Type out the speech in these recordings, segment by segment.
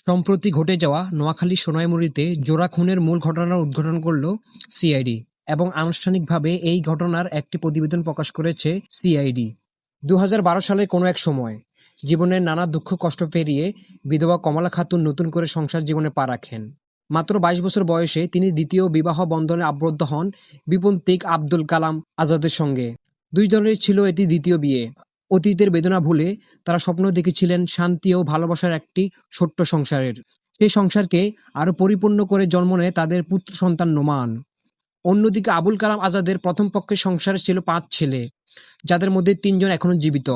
সম্প্রতি ঘটে যাওয়া নোয়াখালীর সোনাইমুড়ীতে জোড়া খুনের মূল ঘটনার উদ্ঘাটন করল সিআইডি এবং আনুষ্ঠানিকভাবে এই ঘটনার একটি প্রতিবেদন প্রকাশ করেছে সিআইডি। ২০১২ সালে কোনো এক সময় জীবনের নানা দুঃখ কষ্ট পেরিয়ে বিধবা কমলা খাতুন নতুন করে সংসার জীবনে পা রাখেন। মাত্র ২২ বছর বয়সে তিনি দ্বিতীয় বিবাহ বন্ধনে আবদ্ধ হন বিপুল আব্দুল কালাম আজাদের সঙ্গে। দুই জনেরই ছিল এটি দ্বিতীয় বিয়ে। অতীতের বেদনা ভুলে তারা স্বপ্ন দেখেছিলেন শান্তি ও ভালোবাসার একটি ছোট্ট সংসারের। সেই সংসারকে আরো পরিপূর্ণ করে জন্ম নেয় তাদের পুত্র সন্তান নোমান। অন্যদিকে আবুল কালাম আজাদের প্রথম পক্ষের সংসারে ছিল ৫ ছেলে, যাদের মধ্যে ৩ জন এখনো জীবিত।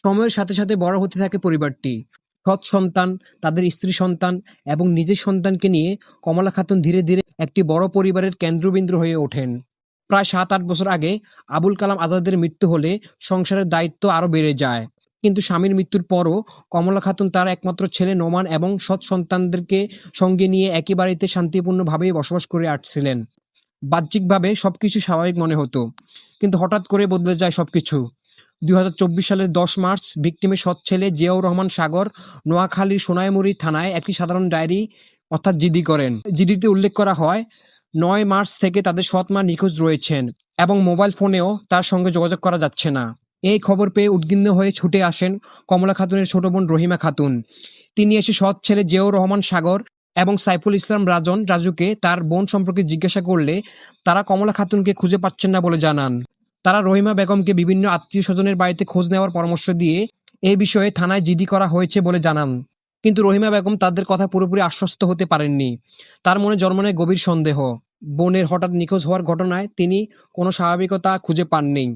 সময়ের সাথে সাথে বড় হতে থাকে পরিবারটি। সৎ সন্তান, তাদের স্ত্রী সন্তান এবং নিজের সন্তানকে নিয়ে কমলা খাতুন ধীরে ধীরে একটি বড় পরিবারের কেন্দ্রবিন্দু হয়ে ওঠেন। প্রায় ৭-৮ বছর আগে আবুল কালাম আজাদের মৃত্যু হলে সংসারের দায়িত্ব আরও বেড়ে যায়। কিন্তু স্বামীর মৃত্যুর পরও কমলা খাতুন তার একমাত্র ছেলে নোমান এবং সৎ সন্তানদেরকে সঙ্গে নিয়ে একই বাড়িতে শান্তিপূর্ণভাবেই বসবাস করে আসছিলেন। বাহ্যিকভাবে সবকিছু স্বাভাবিক মনে হতো, কিন্তু হঠাৎ করে বদলে যায় সবকিছু। ২০২৪ সালের ১০ মার্চ ভিকটিমের সৎ ছেলে জিয়াউর রহমান সাগর নোয়াখালীর সোনাইমুড়ী থানায় একটি সাধারণ ডায়েরি অর্থাৎ জিডি করেন। জিডিতে উল্লেখ করা হয় ৯ মার্চ থেকে তাদের সৎ মা নিখোঁজ রয়েছেন এবং মোবাইল ফোনেও তার সঙ্গে যোগাযোগ করা যাচ্ছে না। এই খবর পেয়ে উদ্বিগ্ন হয়ে ছুটে আসেন কমলা খাতুনের ছোট বোন রহিমা খাতুন। তিনি এসে সৎ ছেলে জিয়াউর রহমান সাগর এবং সাইফুল ইসলাম রাজুকে তার বোন সম্পর্কে জিজ্ঞাসা করলে তারা কমলা খাতুনকে খুঁজে পাচ্ছেন না বলে জানান। তারা রহিমা বেগমকে বিভিন্ন আত্মীয় স্বজনের বাড়িতে খোঁজ নেওয়ার পরামর্শ দিয়ে এই বিষয়ে থানায় জিডি করা হয়েছে বলে জানান। কিন্তু রহিমা বেগম তাদের কথা পুরোপুরি আশ্বস্ত হতে পারেননি। তার মনে জন্ম নেয় গভীর সন্দেহ। বোনের হঠাৎ নিখোঁজ হওয়ার ঘটনায় তিনি কোনো স্বাভাবিকতা খুঁজে পাননি।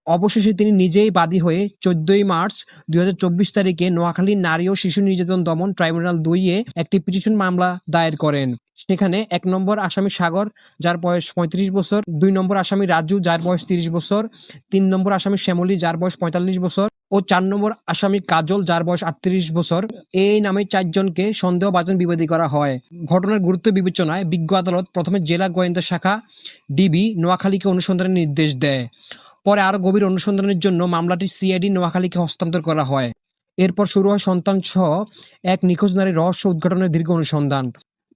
অবশেষে তিনি নিজেই বাদী হয়ে ১৪ মার্চ ২০২৪ তারিখে নোয়াখালী নারী ও শিশু নির্যাতন দমন ট্রাইব্যুনাল ২-এ একটি পিটিশন মামলা দায়ের করেন। সেখানে ১ নম্বর আসামি সাগর, যার বয়স ৩৫ বছর, ২ নম্বর আসামি রাজু, যার বয়স ৩০ বছর, ৩ নম্বর আসামি শ্যামলী, যার বয়স ৪৫ বছর ও ৪ নম্বর আসামি কাজল, যার বয়স ৩৮ বছর, এই নামে ৪ জনকে সন্দেহভাজন বিবাদী করা হয়। ঘটনার গুরুত্ব বিবেচনায় বিজ্ঞ আদালত প্রথমে জেলা গোয়েন্দা শাখা ডিবি নোয়াখালীকে অনুসন্ধানের নির্দেশ দেয়। পরে আরও গভীর অনুসন্ধানের জন্য মামলাটি সিআইডি নোয়াখালীকে হস্তান্তর করা হয়। এরপর শুরু হয় সন্তানসহ এক নিখোঁজ নারীর রহস্য উদ্ঘাটনের দীর্ঘ অনুসন্ধান।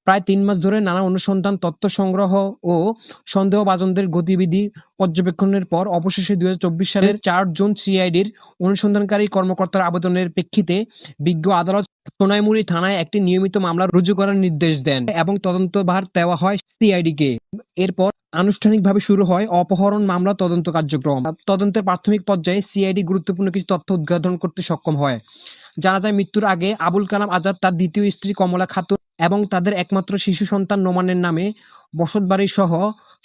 প্রায় ৩ মাস ধরে নানা অনুসন্ধান, তথ্য সংগ্রহ ও সন্দেহভাজনদের গতিবিধি পর্যবেক্ষণের পর অবশেষে ২০২৪ সালের ৪ জুন সিআইডির অনুসন্ধানকারী কর্মকর্তার আবেদনের প্রেক্ষিতে বিজ্ঞ আদালত সোনাইমুড়ী থানায় একটি নিয়মিত মামলা রুজু করার নির্দেশ দেন এবং তদন্তভার দেওয়া হয় সিআইডিকে। এরপর আনুষ্ঠানিকভাবে শুরু হয় অপহরণ মামলা তদন্ত কার্যক্রম। তদন্তের প্রাথমিক পর্যায়ে সিআইডি গুরুত্বপূর্ণ কিছু তথ্য উদ্ঘাটন করতে সক্ষম হয়। জানা যায়, মৃত্যুর আগে আবুল কালাম আজাদ তার দ্বিতীয় স্ত্রী কমলা খাতুন এবং তাদের একমাত্র শিশু সন্তান নোমানের নামে বসতবাড়ি সহ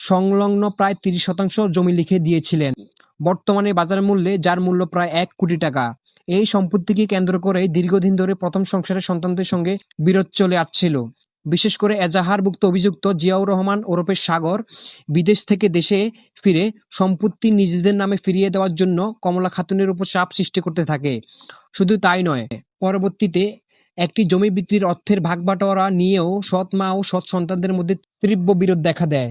সংলগ্ন প্রায় ৩০% জমি লিখে দিয়েছিলেন, বর্তমানে বাজার মূল্যে যার মূল্য প্রায় ১ কোটি টাকা। এই সম্পত্তিকে কেন্দ্র করে দীর্ঘদিন ধরে প্রথম সংসারের সন্তানদের সঙ্গে বিরোধ চলে আসছিল। বিশেষ করে এজাহারভুক্ত অভিযুক্ত জিয়াউর রহমান ওরফে সাগর বিদেশ থেকে দেশে ফিরে সম্পত্তি নিজেদের নামে ফিরিয়ে দেওয়ার জন্য কমলা খাতুনের উপর চাপ সৃষ্টি করতে থাকে। শুধু তাই নয়, পরবর্তীতে একটি জমি বিক্রির অর্থের ভাগবাটোয়ারা নিয়েও সৎ মা ও সৎ সন্তানদের মধ্যে তীব্র বিরোধ দেখা দেয়।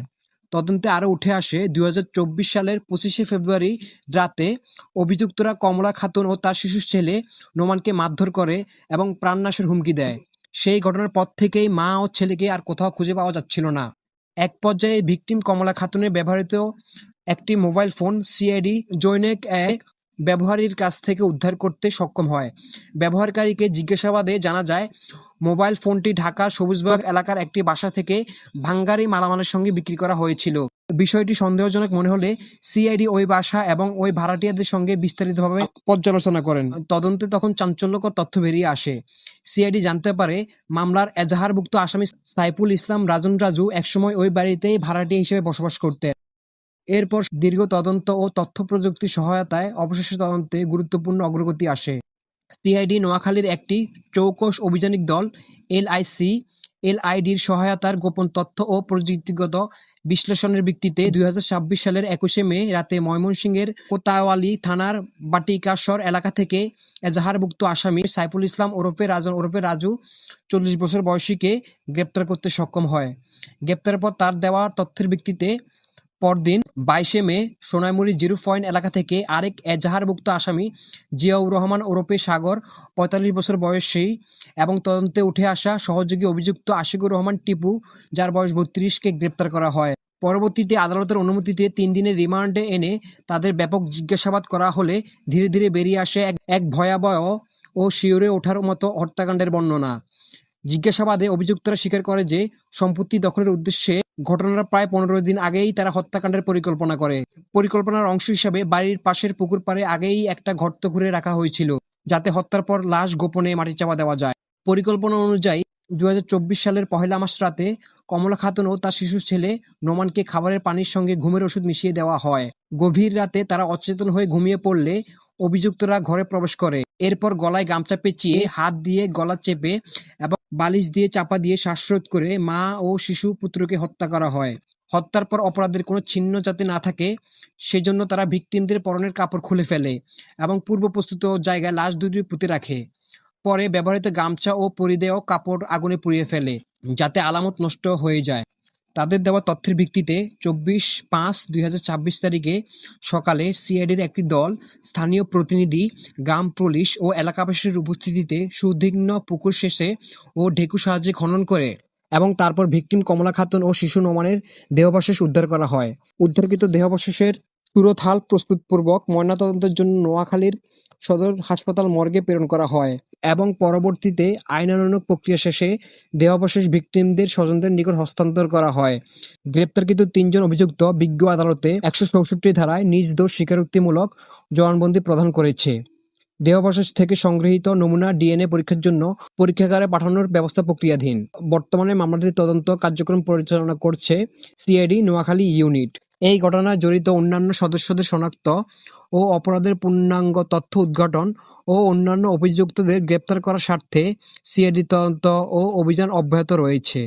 তদন্তে আরও উঠে আসে ২০২৪ সালের ২৫শে ফেব্রুয়ারি রাতে অভিযুক্তরা কমলা খাতুন ও তার শিশু ছেলে নোমানকে মারধর করে এবং প্রাণনাশের হুমকি দেয়। সেই ঘটনার পর থেকেই মা ও ছেলেকে আর কোথাও খুঁজে পাওয়া যাচ্ছিল না। এক পর্যায়ে ভিকটিম কমলা খাতুনের ব্যবহৃত একটি মোবাইল ফোন সিআইডি জৈনেক এক ব্যবহারীর কাছ থেকে উদ্ধার করতে সক্ষম হয়। ব্যবহারকারীকে জিজ্ঞাসাবাদে জানা যায়, মোবাইল ফোনটি ঢাকার সবুজবাগ এলাকার একটি বাসা থেকে ভাঙ্গারি মালামালের সঙ্গে বিক্রি করা হয়েছিল। বিষয়টি সন্দেহজনক মনে হলে সিআইডি ওই বাসা এবং ওই ভাড়াটিয়াদের সঙ্গে বিস্তারিতভাবে পর্যালোচনা করেন। তদন্তে তখন চাঞ্চল্যকর তথ্য বেরিয়ে আসে। সিআইডি জানতে পারে, মামলার এজাহারভুক্ত আসামি সাইফুল ইসলাম রাজু একসময় ওই বাড়িতেই ভাড়াটিয়া হিসেবে বসবাস করতেন। এরপর দীর্ঘ তদন্ত ও তথ্য প্রযুক্তি সহায়তায় অবশেষে তদন্তে গুরুত্বপূর্ণ অগ্রগতি আসে। সিআইডি নোয়াখালীর একটি চৌকস অভিযানিক দল এলআইডির সহায়তার গোপন তথ্য ও প্রযুক্তিগত বিশ্লেষণের ভিত্তিতে ২০২৬ সালের ২১শে মে রাতে ময়মনসিংহের কোতোয়ালি থানার বাটিকাশর এলাকা থেকে এজাহারভুক্ত আসামি সাইফুল ইসলাম ওরফে রাজু ৪০ বছর বয়সীকে গ্রেপ্তার করতে সক্ষম হয়। গ্রেপ্তারের পর তার দেওয়া তথ্যের ভিত্তিতে পরদিন 22 মে সোনাইমুড়ি 0 পয়েন্ট এলাকা থেকে আরেক এজাহারভুক্ত আসামি জিয়াউর রহমান ওরফে সাগর 45 বছর বয়সী এবং তদন্তে উঠে আসা সহযোগী অভিযুক্ত আশিকুর রহমান টিপু যার বয়স 32কে গ্রেপ্তার করা হয়। পরবর্তীতে আদালতের অনুমতিতে 3 দিনের রিমান্ডে এনে তাদের ব্যাপক জিজ্ঞাসাবাদ করা হলে ধীরে ধীরে বেরিয়ে আসে এক ভয়াবহ ও শিউরে ওঠার মতো হত্যাকাণ্ডের বর্ণনা। জিজ্ঞাসাবাদে অভিযুক্তরা স্বীকার করে যে সম্পত্তি দখলের উদ্দেশ্যে ঘটনার প্রায় 15 দিন আগেই তারা হত্যাকাণ্ডের পরিকল্পনা করে। পরিকল্পনার অংশ হিসাবে বাড়ির পাশের পুকুর পাড়ে আগেই একটা গর্ত খুঁড়ে রাখা হয়েছিল যাতে হত্যার পর লাশ গোপনে মাটি চাপা দেওয়া যায়। পরিকল্পনা অনুযায়ী 2024 সালের 1 মার্চ রাতে কমলা খাতুন ও তার শিশু ছেলে নোমানকে খাবারের পানির সঙ্গে ঘুমের ওষুধ মিশিয়ে দেওয়া হয়। গভীর রাতে তারা অচেতন হয়ে ঘুমিয়ে পড়লে অভিযুক্তরা ঘরে প্রবেশ করে। এরপর গলায় গামছা পেঁচিয়ে হাত দিয়ে গলা চেপে এবং বালিশ দিয়ে চাপা দিয়ে শ্বাসরোধ করে মা ও শিশু পুত্রকে হত্যা করা হয়। হত্যার পর অপরাধের কোনো চিহ্ন যাতে না থাকে সেজন্য তারা ভিকটিমদের পরনের কাপড় খুলে ফেলে এবং পূর্ব প্রস্তুত জায়গায় লাশ দুটি পুঁতে রাখে। পরে ব্যবহৃত গামছা ও পরিধেয় কাপড় আগুনে পুড়িয়ে ফেলে যাতে আলামত নষ্ট হয়ে যায়। তাদের দেওয়া তথ্যের ভিত্তিতে 24/5/2026 তারিখে সকালে সিআইডির একটি দল স্থানীয় প্রতিনিধি, গ্রাম পুলিশ ও এলাকাবাসীর উপস্থিতিতে সুউদ্বিগ্ন পুকুর শেষে ও ঢেকু সাহায্যে খনন করে এবং তারপর ভিকটিম কমলা খাতুন ও শিশু নোমানের দেহাবশেষ উদ্ধার করা হয়। উদ্ধারকৃত দেহাবশেষের সুরতহাল প্রস্তুতপূর্বক ময়নাতদন্তের জন্য নোয়াখালীর সদর হাসপাতাল মর্গে প্রেরণ করা হয় এবং পরবর্তীতে আইনানুগ প্রক্রিয়া শেষে দেহাবশেষ ভিকটিমদের স্বজনদের নিকট হস্তান্তর করা হয়। গ্রেপ্তারকৃত 3 জন অভিযুক্ত বিজ্ঞ আদালতে 164 ধারায় নিজ দোষ স্বীকারোক্তিমূলক জবানবন্দি প্রদান করেছে। দেহাবশেষ থেকে সংগৃহীত নমুনা ডিএনএ পরীক্ষার জন্য পরীক্ষাগারে পাঠানোর ব্যবস্থা প্রক্রিয়াধীন। বর্তমানে মামলাটির তদন্ত কার্যক্রম পরিচালনা করছে সিআইডি নোয়াখালী ইউনিট। এই ঘটনায় জড়িত অন্যান্য সদস্যদের শনাক্ত ও অপরাধের পূর্ণাঙ্গ তথ্য উদ্ঘাটন ও অন্যান্য অভিযুক্তদের গ্রেপ্তার করার স্বার্থে সিআইডি তদন্ত ও অভিযান অব্যাহত রয়েছে।